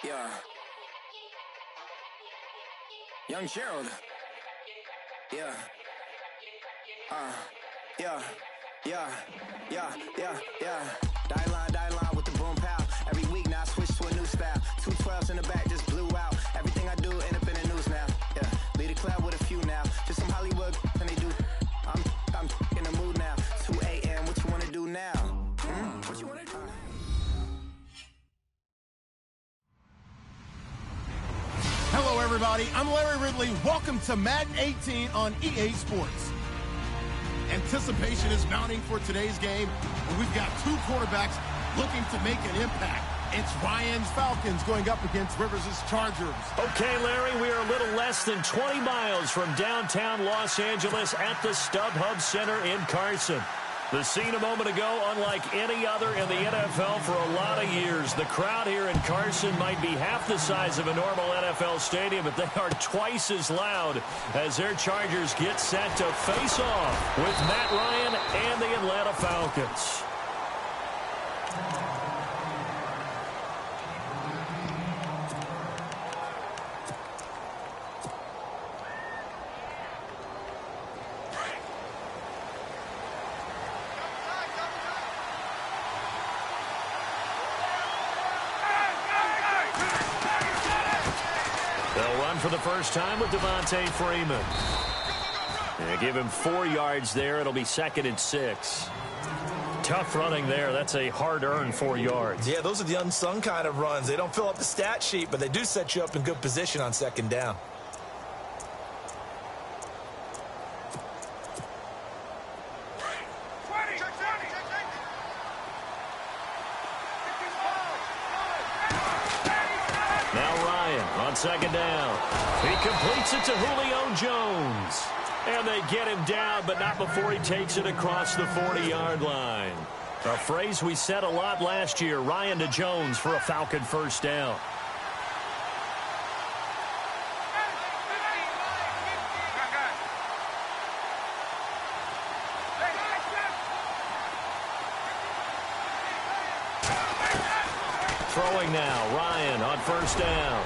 Yeah. Young Gerald. Yeah. Yeah. Die line with the boom pow. Every week now I switch to a new style. 212s in the back just blew out. Everything I do end up in the news now. Yeah. Lead a club with a few now. Just some Hollywood and they do. I'm in the mood now. 2 a.m. What you wanna do now? What you wanna do now? Hello, everybody. I'm Larry Ridley. Welcome to Madden 18 on EA Sports. Anticipation is mounting for today's game, and we've got two quarterbacks looking to make an impact. It's Ryan's Falcons going up against Rivers' Chargers. Okay, Larry, we are a little less than 20 miles from downtown Los Angeles at the StubHub Center in Carson. The scene a moment ago, unlike any other in the NFL for a lot of years. The crowd here in Carson might be half the size of a normal NFL stadium, but they are twice as loud as their Chargers get set to face off with Matt Ryan and the Atlanta Falcons. For the first time with Devontae Freeman. And give him 4 yards there. It'll be 2nd and 6. Tough running there. That's a hard-earned 4 yards. Yeah, those are the unsung kind of runs. They don't fill up the stat sheet, but they do set you up in good position on 2nd down. Now Ryan on 2nd down. He completes it to Julio Jones. And they get him down, but not before he takes it across the 40-yard line. A phrase we said a lot last year, Ryan to Jones for a Falcon first down. Throwing now, Ryan on 1st down.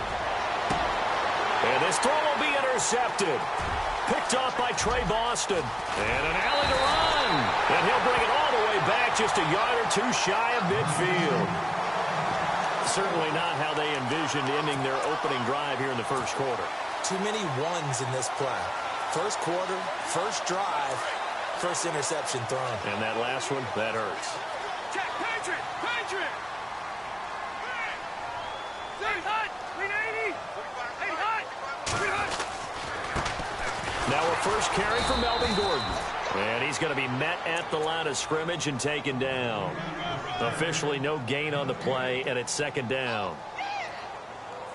And this throw will be intercepted. Picked off by Trey Boston. And an alley to run. And he'll bring it all the way back just a yard or two shy of midfield. Certainly not how they envisioned ending their opening drive here in the first quarter. Too many ones in this play. First quarter, first drive, first interception thrown. And that last one, that hurts. Patriot! Now a first carry for Melvin Gordon. And he's going to be met at the line of scrimmage and taken down. Officially no gain on the play, and it's 2nd down.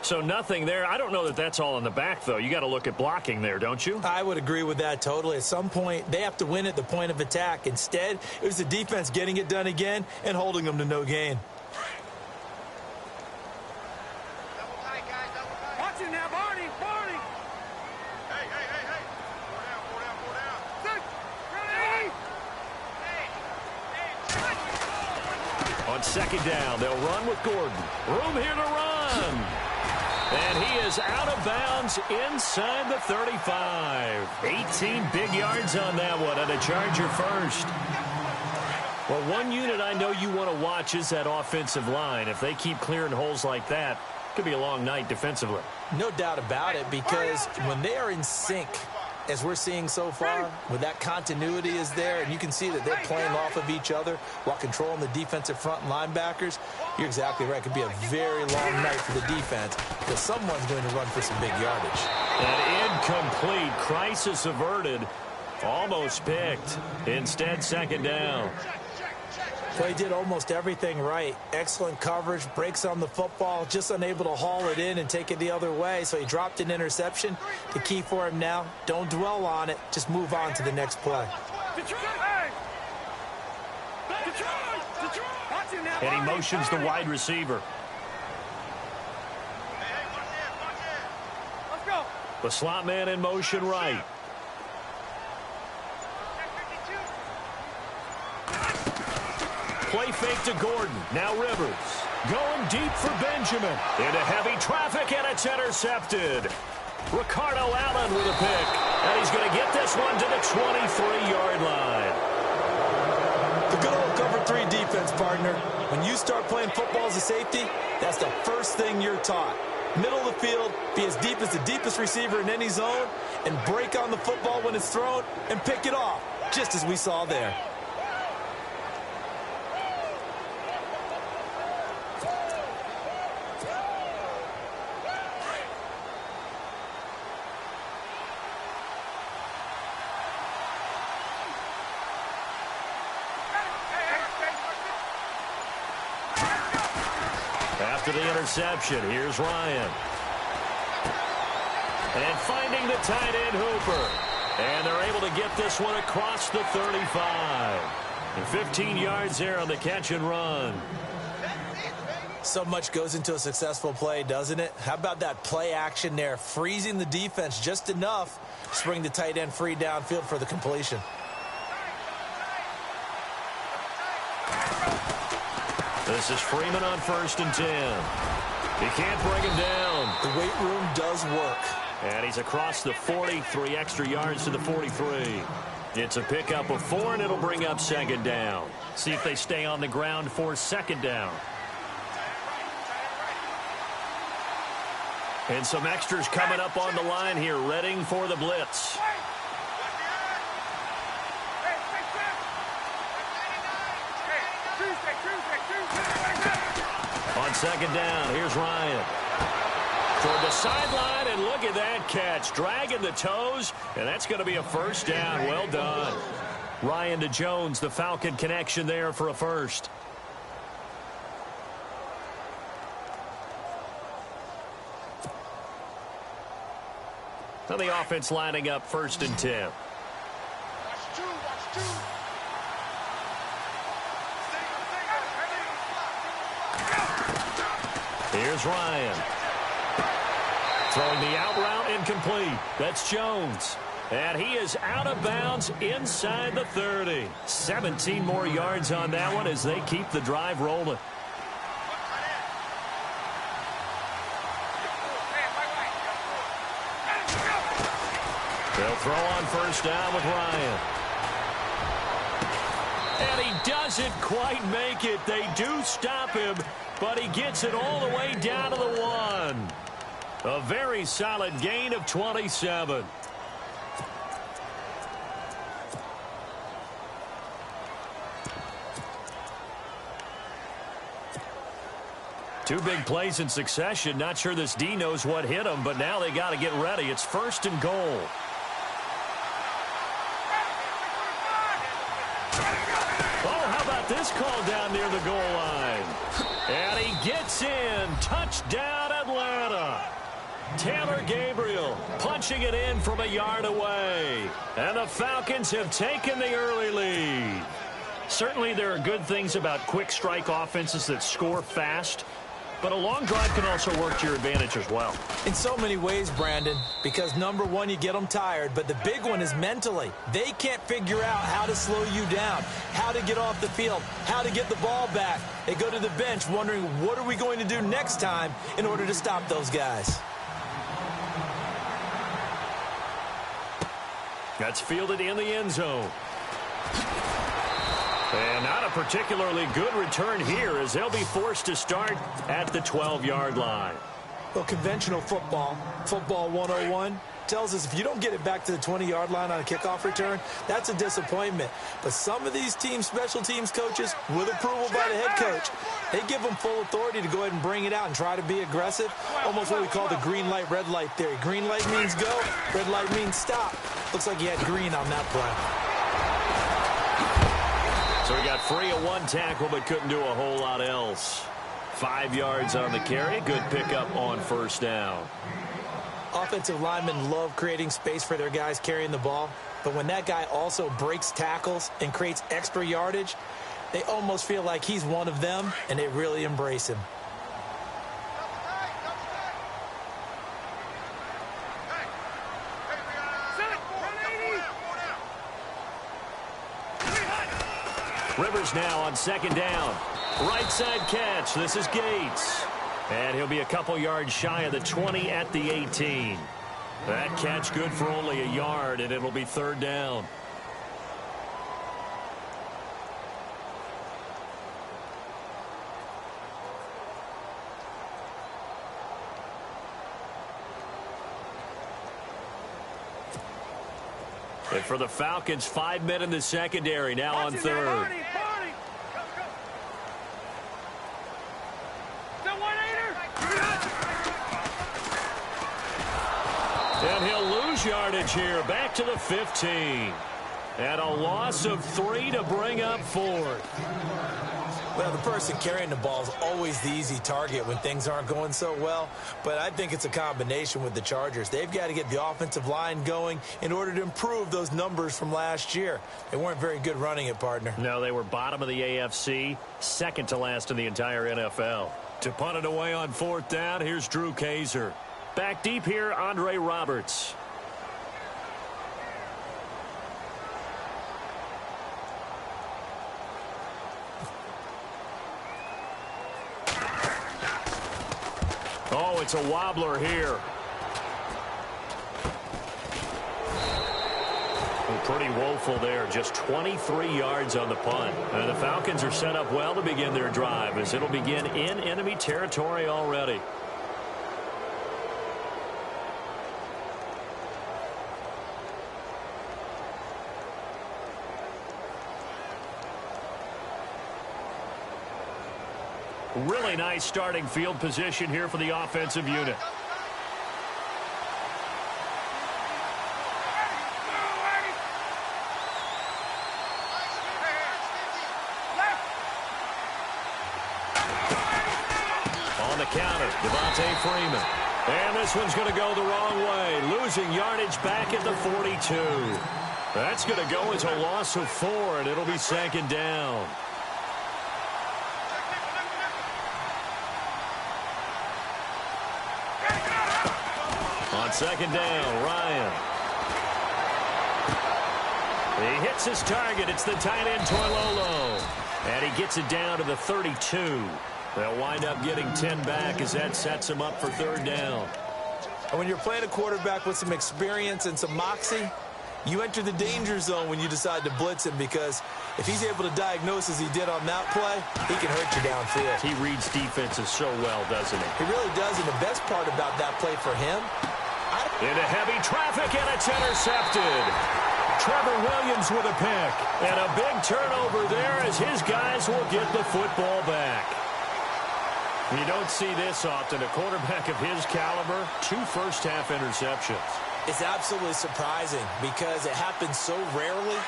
So nothing there. I don't know that that's all in the back, though. You got to look at blocking there, don't you? I would agree with that totally. At some point, they have to win at the point of attack. Instead, it was the defense getting it done again and holding them to no gain. On 2nd down, they'll run with Gordon. Room here to run. And he is out of bounds inside the 35. 18 big yards on that one, and a Charger first. Well, one unit I know you want to watch is that offensive line. If they keep clearing holes like that, it could be a long night defensively. No doubt about it, because when they are in sync, as we're seeing so far, when that continuity is there, and you can see that they're playing off of each other while controlling the defensive front linebackers, you're exactly right. It could be a very long night for the defense because someone's going to run for some big yardage. An incomplete. Crisis averted. Almost picked. Instead, 2nd down. So he did almost everything right. Excellent coverage, breaks on the football, just unable to haul it in and take it the other way. So he dropped an interception. The key for him now, don't dwell on it. Just move on to the next play. And he motions the wide receiver. The slot man in motion right. play fake to Gordon. Now Rivers. Going deep for Benjamin. Into heavy traffic, and it's intercepted. Ricardo Allen with a pick. And he's going to get this one to the 23-yard line. The good old cover 3 defense, partner. When you start playing football as a safety, that's the first thing you're taught. Middle of the field, be as deep as the deepest receiver in any zone, and break on the football when it's thrown and pick it off, just as we saw there. After the interception, here's Ryan. And finding the tight end, Hooper. And they're able to get this one across the 35. And 15 yards there on the catch and run. So much goes into a successful play, doesn't it? How about that play action there, freezing the defense just enough to bring the tight end free downfield for the completion. This is Freeman on 1st and 10. He can't bring him down. The weight room does work. And he's across the 43 extra yards to the 43. It's a pickup of 4, and it'll bring up 2nd down. See if they stay on the ground for 2nd down. And some extras coming up on the line here, readying for the blitz. On 2nd down, here's Ryan. Toward the sideline, and look at that catch. Dragging the toes, and that's going to be a 1st down. Well done. Ryan to Jones, the Falcon connection there for a 1st. Now the offense lining up 1st and 10. Here's Ryan. Throwing the out route incomplete. That's Jones. And he is out of bounds inside the 30. 17 more yards on that one as they keep the drive rolling. They'll throw on 1st down with Ryan. And he doesn't quite make it. They do stop him, but he gets it all the way down to the 1. A very solid gain of 27. Two big plays in succession. Not sure this D knows what hit him, but now they got to get ready. It's 1st and goal. Oh, how about this call down near the goal line? And he gets in. Touchdown, Atlanta. Taylor Gabriel punching it in from a yard away. And the Falcons have taken the early lead. Certainly there are good things about quick strike offenses that score fast, but a long drive can also work to your advantage as well. In so many ways, Brandon, because number one, you get them tired, but the big one is mentally. They can't figure out how to slow you down, how to get off the field, how to get the ball back. They go to the bench wondering, what are we going to do next time in order to stop those guys? That's fielded in the end zone. And not a particularly good return here as they'll be forced to start at the 12-yard line. Well, conventional football 101, tells us if you don't get it back to the 20-yard line on a kickoff return, that's a disappointment. But some of these team special teams coaches, with approval by the head coach, they give them full authority to go ahead and bring it out and try to be aggressive, almost what we call the green light, red light theory. Green light means go, red light means stop. Looks like he had green on that play. So he got free of one tackle but couldn't do a whole lot else. 5 yards on the carry. Good pickup on 1st down. Offensive linemen love creating space for their guys carrying the ball, but when that guy also breaks tackles and creates extra yardage, they almost feel like he's one of them, and they really embrace him. Rivers now on second down. Right side catch. This is Gates. And he'll be a couple yards shy of the 20 at the 18. That catch good for only a yard, and it'll be third down. And for the Falcons, 5 men in the secondary now on third. And he'll lose yardage here, back to the 15. And a loss of 3 to bring up fourth. Well, the person carrying the ball is always the easy target when things aren't going so well. But I think it's a combination with the Chargers. They've got to get the offensive line going in order to improve those numbers from last year. They weren't very good running it, partner. No, they were bottom of the AFC, second to last in the entire NFL. To punt it away on fourth down, here's Drew Kaiser. Back deep here, Andre Roberts. Oh, it's a wobbler here. Pretty woeful there. Just 23 yards on the punt. And the Falcons are set up well to begin their drive as it'll begin in enemy territory already. Really nice starting field position here for the offensive unit. On the counter, Devontae Freeman. And this one's going to go the wrong way. Losing yardage back at the 42. That's going to go as a loss of 4, and it'll be second down. On second down, Ryan. He hits his target. It's the tight end, Toilolo. And he gets it down to the 32. They'll wind up getting 10 back as that sets him up for third down. And when you're playing a quarterback with some experience and some moxie, you enter the danger zone when you decide to blitz him, because if he's able to diagnose as he did on that play, he can hurt you downfield. He reads defenses so well, doesn't he? He really does, and the best part about that play for him, into heavy traffic, and it's intercepted. Trevor Williams with a pick. And a big turnover there as his guys will get the football back. You don't see this often. A quarterback of his caliber, 2 first-half interceptions. It's absolutely surprising because it happens so rarely.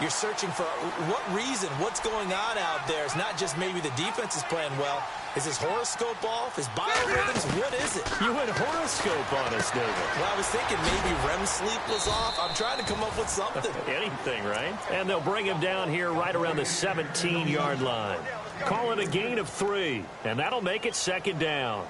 You're searching for what reason, what's going on out there. It's not just maybe the defense is playing well. Is his horoscope off? His biorhythms? What is it? You went horoscope on us, David. Well, I was thinking maybe REM sleep was off. I'm trying to come up with something. Anything, right? And they'll bring him down here right around the 17-yard line. Call it a gain of 3, and that'll make it second down.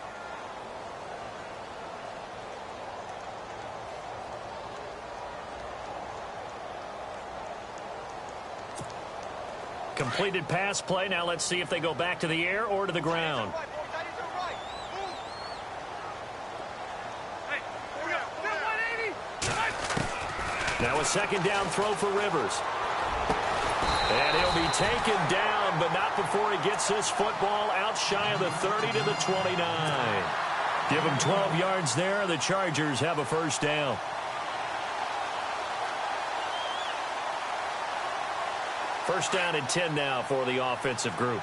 Completed pass play. Now let's see if they go back to the air or to the ground. Now a second down throw for Rivers. And he'll be taken down, but not before he gets this football out shy of the 30 to the 29. Give him 12 yards there. The Chargers have a first down. First down and 10 now for the offensive group.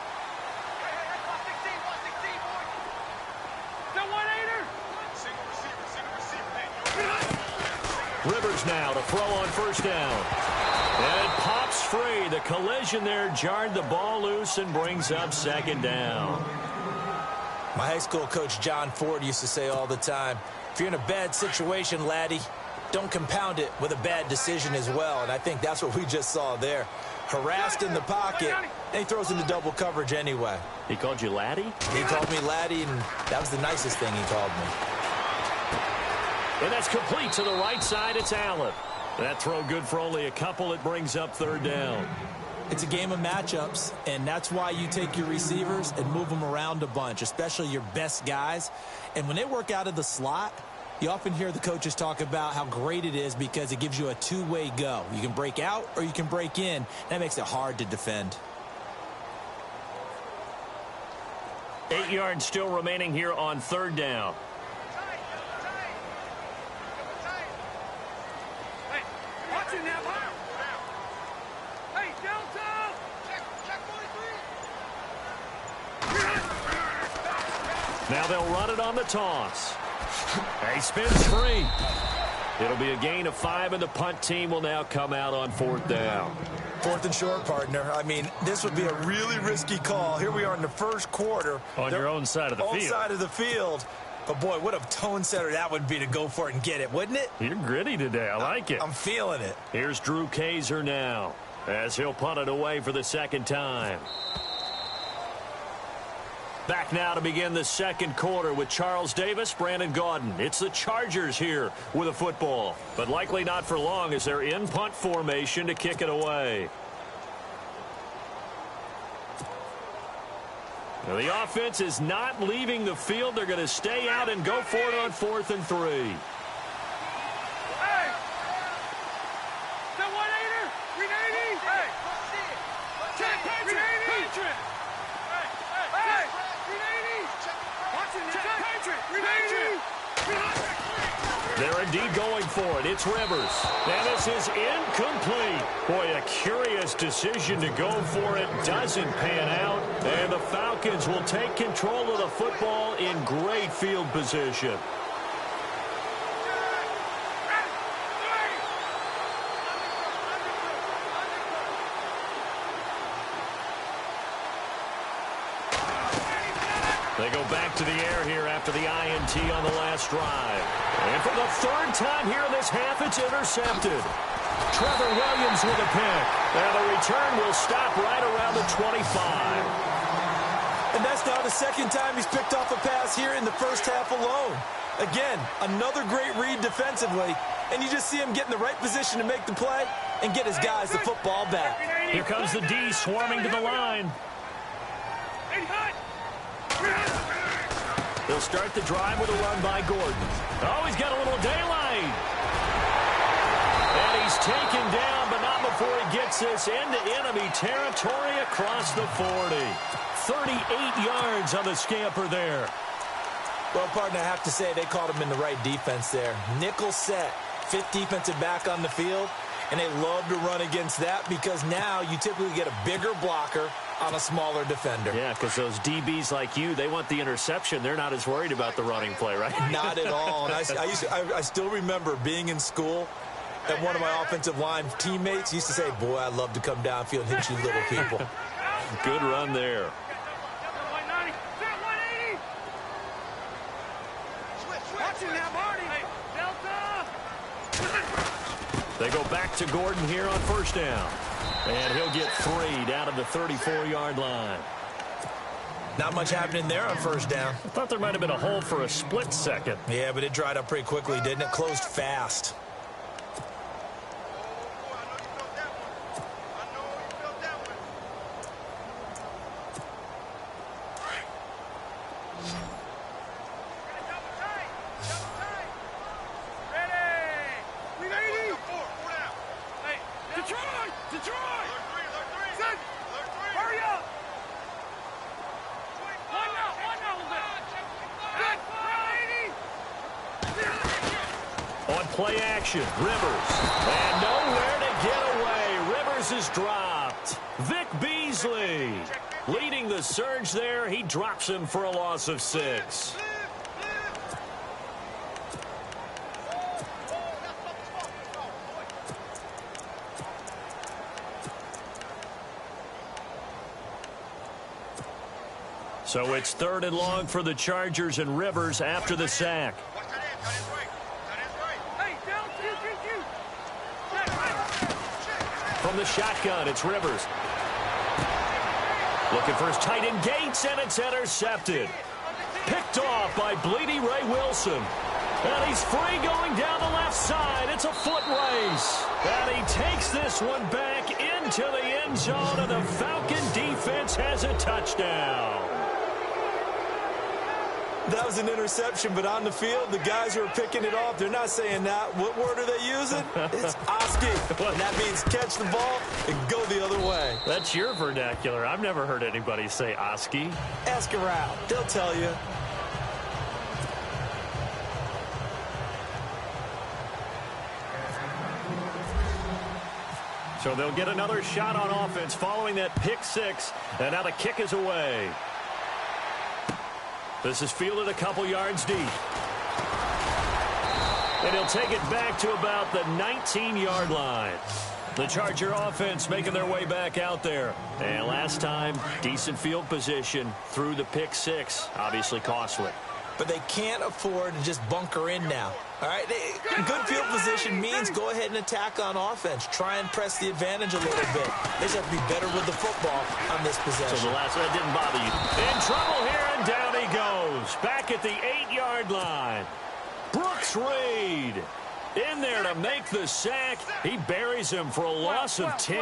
Rivers now to throw on first down. And it pops free. The collision there jarred the ball loose and brings up second down. My high school coach John Ford used to say all the time, if you're in a bad situation, laddie, don't compound it with a bad decision as well. And I think that's what we just saw there. Harassed in the pocket, and he throws into double coverage anyway. He called you laddie? He called me laddie, and that was the nicest thing he called me. And that's complete to the right side. It's Allen. That throw good for only a couple. It brings up third down. It's a game of matchups, and that's why you take your receivers and move them around a bunch, especially your best guys. And when they work out of the slot, you often hear the coaches talk about how great it is because it gives you a two-way go. You can break out or you can break in. That makes it hard to defend. 8 yards still remaining here on third down. Now they'll run it on the toss. He spins free. It'll be a gain of 5, and the punt team will now come out on fourth down. 4th and short, partner. I mean, this would be a really risky call. Here we are in the first quarter. On your own side of the field. Own side of the field. But, boy, what a tone setter that would be to go for it and get it, wouldn't it? You're gritty today. I like it. I'm feeling it. Here's Drew Kaiser now as he'll punt it away for the second time. Back now to begin the second quarter with Charles Davis, Brandon Gaudin. It's the Chargers here with a football, but likely not for long as they're in punt formation to kick it away. Now the offense is not leaving the field. They're going to stay out and go for it on 4th and 3. They're indeed going for it. It's Rivers. And this is incomplete. Boy, a curious decision to go for it. Doesn't pan out. And the Falcons will take control of the football in great field position. They go back to the air here after the INT on the last drive. And for the third time here in this half, it's intercepted. Trevor Williams with a pick. And the return will stop right around the 25. And that's now the second time he's picked off a pass here in the first half alone. Again, another great read defensively. And you just see him get in the right position to make the play and get his guys the football back. Here comes the D swarming to the line. They'll start the drive with a run by Gordon. Oh, he's got a little daylight. And he's taken down, but not before he gets this into enemy territory across the 40. 38 yards on the scamper there. Well, partner, I have to say they called him in the right defense there. Nickel set, 5th defensive back on the field, and they love to run against that because now you typically get a bigger blocker on a smaller defender. Yeah, because those DBs like you, they want the interception. They're not as worried about the running play, right? Not at all. And I still remember being in school, and one of my offensive line teammates used to say, boy, I'd love to come downfield and hit you little people. Good run there. They go back to Gordon here on first down. And he'll get 3 down at the 34-yard line. Not much happening there on first down. I thought there might have been a hole for a split second. Yeah, but it dried up pretty quickly, didn't it? Closed fast. Play action, Rivers, and nowhere to get away. Rivers is dropped. Vic Beasley leading the surge there. He drops him for a loss of 6. So it's 3rd and long for the Chargers and Rivers after the sack. From the shotgun, it's Rivers. Looking for his tight end Gates, and it's intercepted. Picked off by Bleedy Ray Wilson. And he's free going down the left side. It's a foot race. And he takes this one back into into the end zone, and the Falcon defense has a touchdown. That was an interception, but on the field, the guys who are picking it off, they're not saying that. What word are they using? It's Oski. And that means catch the ball and go the other way. That's your vernacular. I've never heard anybody say Oski. Ask around. They'll tell you. So they'll get another shot on offense following that pick six, and now the kick is away. This is fielded a couple yards deep. And he'll take it back to about the 19-yard line. The Charger offense making their way back out there. And last time, decent field position through the pick six. Obviously costly. But they can't afford to just bunker in now. All right, good field position means go ahead and attack on offense. Try and press the advantage a little bit. They just have to be better with the football on this possession. So the last one didn't bother you. In trouble here, and down he goes. Back at the 8-yard line. Brooks Reed in there to make the sack. He buries him for a loss of 10.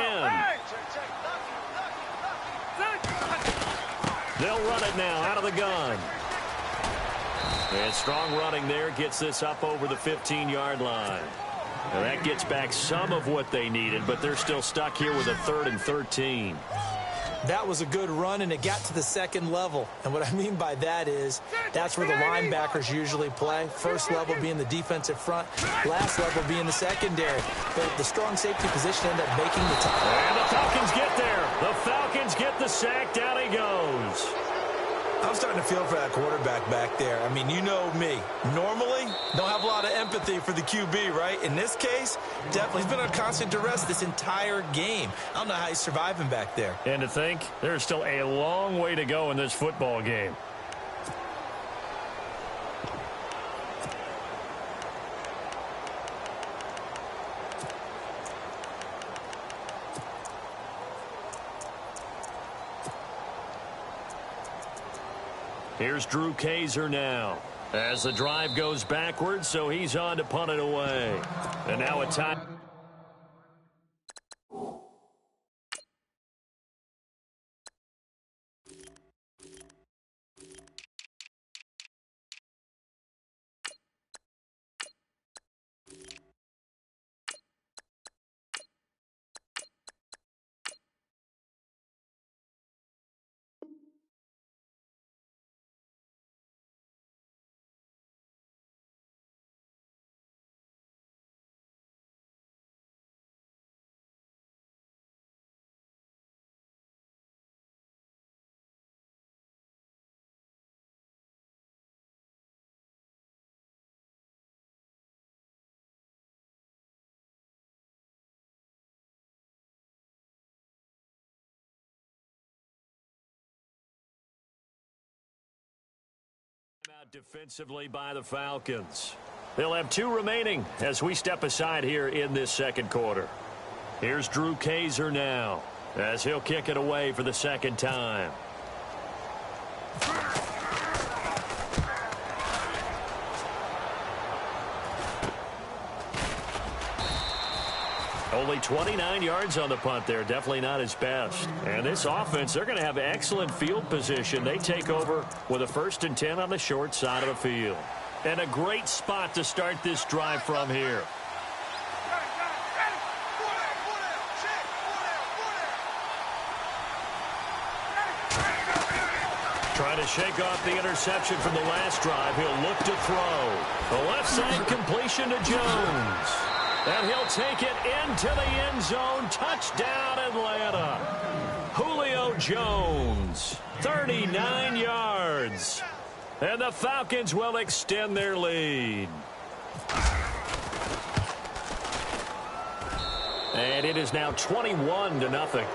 They'll run it now out of the gun. And strong running there gets this up over the 15-yard line. Now that gets back some of what they needed, but they're still stuck here with a 3rd and 13. That was a good run, and it got to the second level. And what I mean by that is that's where the linebackers usually play. First level being the defensive front, last level being the secondary. But the strong safety position ended up making the tackle. And the Falcons get there. The Falcons get the sack. Down he goes. I'm starting to feel for that quarterback back there. I mean, you know me. Normally, don't have a lot of empathy for the QB, right? In this case, definitely he's been on constant duress this entire game. I don't know how he's surviving back there. And to think, there's still a long way to go in this football game. Here's Drew Kaiser now. As the drive goes backwards, so he's on to punt it away. And now a time. Out defensively by the Falcons. They'll have 2 remaining as we step aside here in this second quarter. Here's Drew Kaiser now as he'll kick it away for the second time. Only 29 yards on the punt there. Definitely not his best. And this offense, they're going to have excellent field position. They take over with a 1st and 10 on the short side of the field. And a great spot to start this drive from here. Trying to shake off the interception from the last drive. He'll look to throw. The left side completion to Jones. And he'll take it into the end zone. Touchdown, Atlanta. Julio Jones, 39 yards. And the Falcons will extend their lead. And it is now 21-0.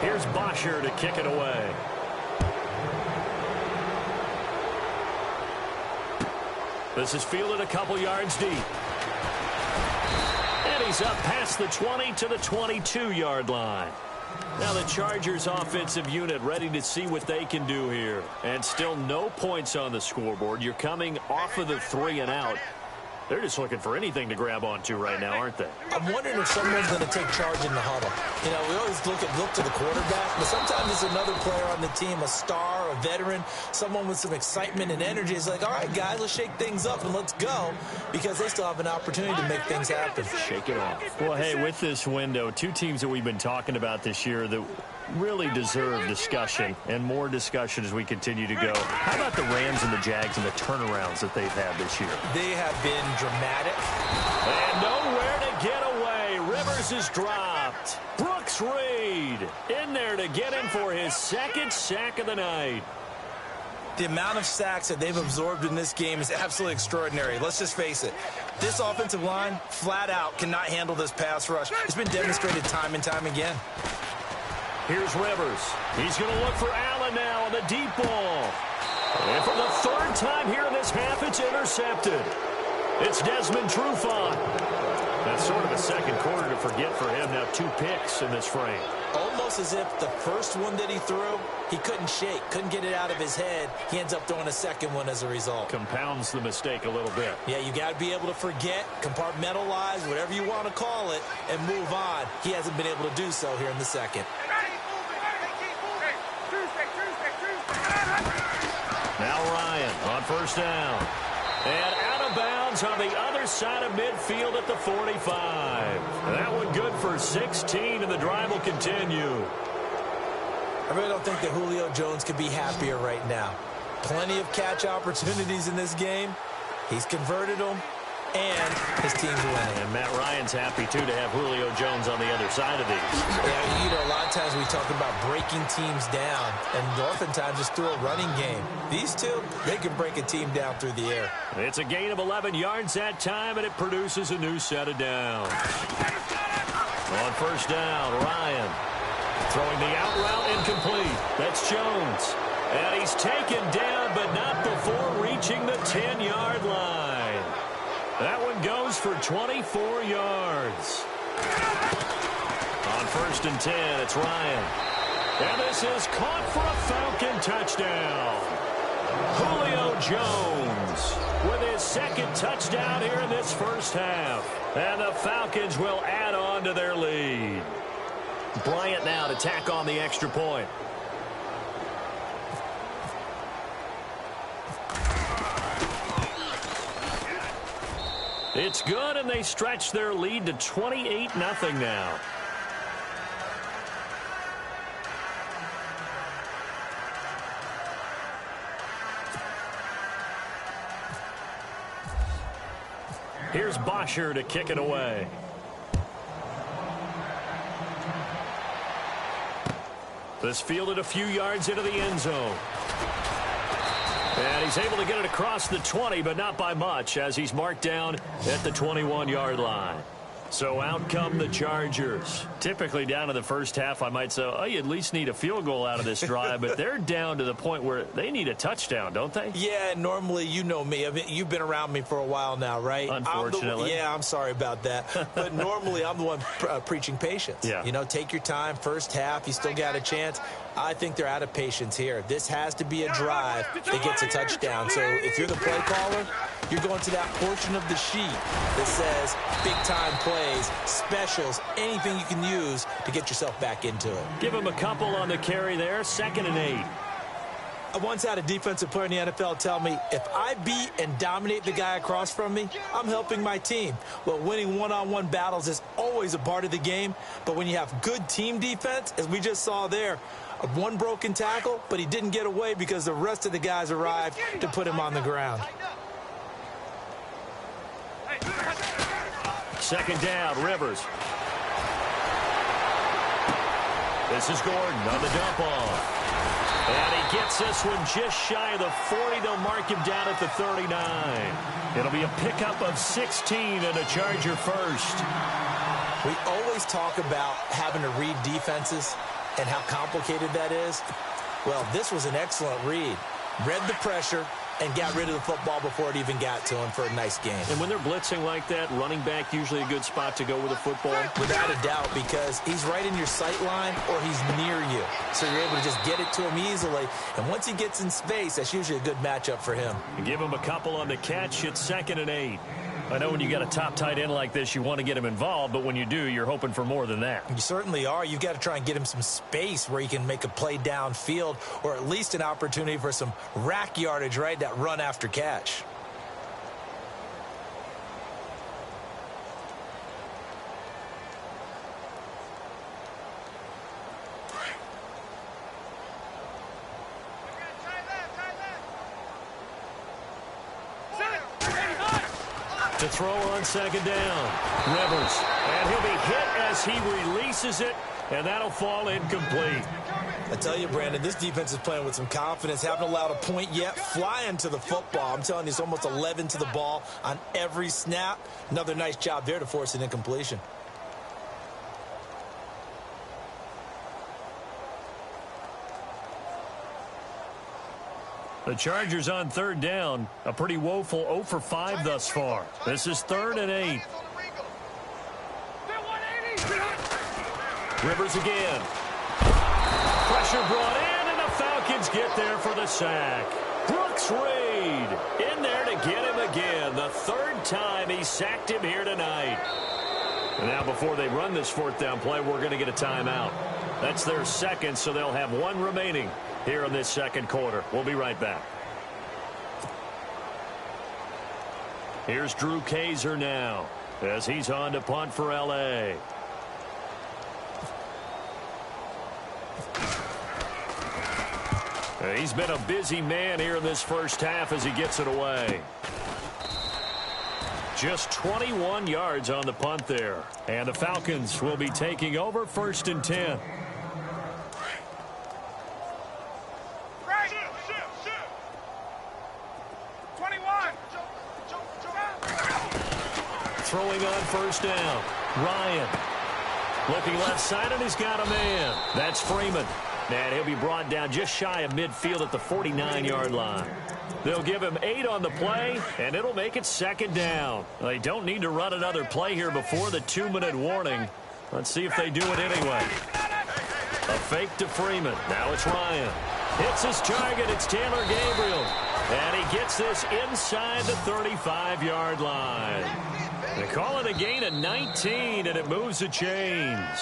Here's Bosher to kick it away. This is fielded a couple yards deep. And he's up past the 20 to the 22-yard line. Now the Chargers offensive unit ready to see what they can do here. And still no points on the scoreboard. You're coming off of the 3 and out. They're just looking for anything to grab onto right now, aren't they? I'm wondering if someone's going to take charge in the huddle. You know, we always look to the quarterback, but sometimes it's another player on the team, a star, a veteran, someone with some excitement and energy. It's like, all right, guys, let's shake things up and let's go, because they still have an opportunity to make things happen. Shake it off. Well, hey, with this window, two teams that we've been talking about this year that really deserve discussion and more discussion as we continue to go. How about the Rams and the Jags and the turnarounds that they've had this year? They have been dramatic. And nowhere to get away. Rivers is dropped. Brooks Reed in there to get him for his second sack of the night. The amount of sacks that they've absorbed in this game is absolutely extraordinary. Let's just face it. This offensive line, flat out, cannot handle this pass rush. It's been demonstrated time and time again. Here's Rivers. He's going to look for Allen now on the deep ball. And for the third time here in this half, it's intercepted. It's Desmond Trufant. That's sort of a second quarter to forget for him. Now 2 picks in this frame. Almost as if the first one that he threw, he couldn't shake, couldn't get it out of his head. He ends up throwing a second one as a result. Compounds the mistake a little bit. Yeah, you got to be able to forget, compartmentalize, whatever you want to call it, and move on. He hasn't been able to do so here in the second. Now Ryan on first down. And out of bounds on the other side of midfield at the 45. That one good for 16, and the drive will continue. I really don't think that Julio Jones could be happier right now. Plenty of catch opportunities in this game. He's converted them, and his team's winning. And Matt Ryan's happy, too, to have Julio Jones on the other side of these. Yeah, you know, a lot of times we talk about breaking teams down, and oftentimes just through a running game. These two, they can break a team down through the air. It's a gain of 11 yards that time, and it produces a new set of downs. On first down, Ryan throwing the out route incomplete. That's Jones. And he's taken down, but not before reaching the 10-yard line. That one goes for 24 yards. On first and 10, it's Ryan. And this is caught for a Falcon touchdown. Julio Jones with his second touchdown here in this first half. And the Falcons will add on to their lead. Bryant now to tack on the extra point. It's good, and they stretch their lead to 28-0 now. Here's Bosher to kick it away. This fielded a few yards into the end zone. And he's able to get it across the 20, but not by much, as he's marked down at the 21-yard line. So out come the Chargers. Typically down in the first half, I might say, oh, you at least need a field goal out of this drive, but they're down to the point where they need a touchdown, don't they? Yeah, normally, you know me. I mean, you've been around me for a while now, right? Unfortunately. I'm sorry about that. But normally, I'm the one preaching patience. Yeah. You know, take your time. First half, you still got a chance. I think they're out of patience here. This has to be a drive that gets a touchdown. So if you're the play caller, you're going to that portion of the sheet that says big-time plays, specials, anything you can use to get yourself back into it. Give him a couple on the carry there, 2nd and 8. I once had a defensive player in the NFL tell me, if I beat and dominate the guy across from me, I'm helping my team. Well, winning one-on-one battles is always a part of the game, but when you have good team defense, as we just saw there, one broken tackle, but he didn't get away because the rest of the guys arrived to put him on the ground. Second down, Rivers. This is Gordon on the dump off. And he gets this one just shy of the 40. They'll mark him down at the 39. It'll be a pickup of 16 and a Charger first. We always talk about having to read defenses and how complicated that is. Well, this was an excellent read. Read the pressure and got rid of the football before it even got to him for a nice game. And when they're blitzing like that, running back usually a good spot to go with a football? Without a doubt, because he's right in your sight line or he's near you. So you're able to just get it to him easily. And once he gets in space, that's usually a good matchup for him. Give him a couple on the catch. It's 2nd and 8. I know when you got a top tight end like this, you want to get him involved, but when you do, you're hoping for more than that. You certainly are. You've got to try and get him some space where he can make a play downfield, or at least an opportunity for some rack yardage, right? That run after catch. To throw on second down. Rivers. And he'll be hit as he releases it, and that'll fall incomplete. I tell you, Brandon, this defense is playing with some confidence. Haven't allowed a point yet. Flying to the football. I'm telling you, it's almost 11 to the ball on every snap. Another nice job there to force an incompletion. The Chargers on third down. A pretty woeful 0 for 5 thus far. This is 3rd and 8. Rivers again. Pressure brought in, and the Falcons get there for the sack. Brooks Reed in there to get him again. The 3rd time he sacked him here tonight. And now before they run this 4th down play, we're going to get a timeout. That's their 2nd, so they'll have 1 remaining here in this 2nd quarter. We'll be right back. Here's Drew Kaiser now as he's on to punt for L.A. He's been a busy man here in this first half as he gets it away. Just 21 yards on the punt there. And the Falcons will be taking over 1st and 10. Throwing on 1st down. Ryan. Looking left side, and he's got a man. That's Freeman. And he'll be brought down just shy of midfield at the 49-yard line. They'll give him 8 on the play, and it'll make it 2nd down. They don't need to run another play here before the 2-minute warning. Let's see if they do it anyway. A fake to Freeman. Now it's Ryan. Hits his target. It's Taylor Gabriel. And he gets this inside the 35-yard line. They call it a gain of 19, and it moves the chains.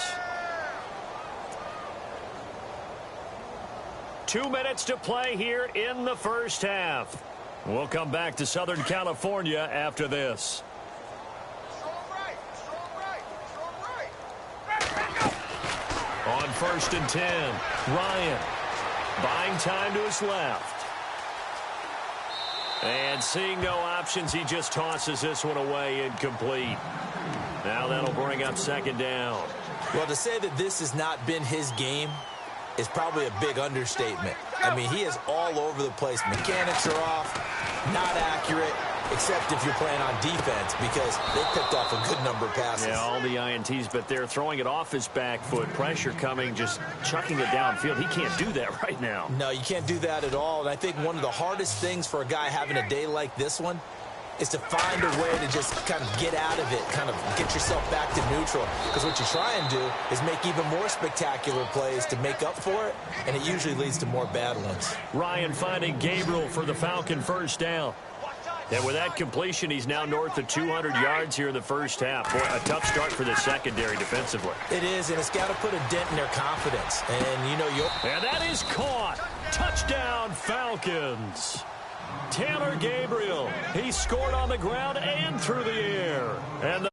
2 minutes to play here in the first half. We'll come back to Southern California after this. On 1st and 10, Ryan buying time to his left. And seeing no options, he just tosses this one away incomplete. Now that'll bring up 2nd down. Well, to say that this has not been his game is probably a big understatement. I mean, he is all over the place. Mechanics are off, not accurate, except if you're playing on defense, because they picked off a good number of passes. Yeah, all the INTs, but they're throwing it off his back foot. Pressure coming, just chucking it downfield. He can't do that right now. No, you can't do that at all. And I think one of the hardest things for a guy having a day like this one is to find a way to just kind of get out of it, kind of get yourself back to neutral. Because what you try and do is make even more spectacular plays to make up for it, and it usually leads to more bad ones. Ryan finding Gabriel for the Falcon 1st down. And with that completion, he's now north of 200 yards here in the first half. Boy, a tough start for the secondary defensively. It is, and it's got to put a dent in their confidence. And, you know, and that is caught. Touchdown, Falcons. Taylor Gabriel, he scored on the ground and through the air. And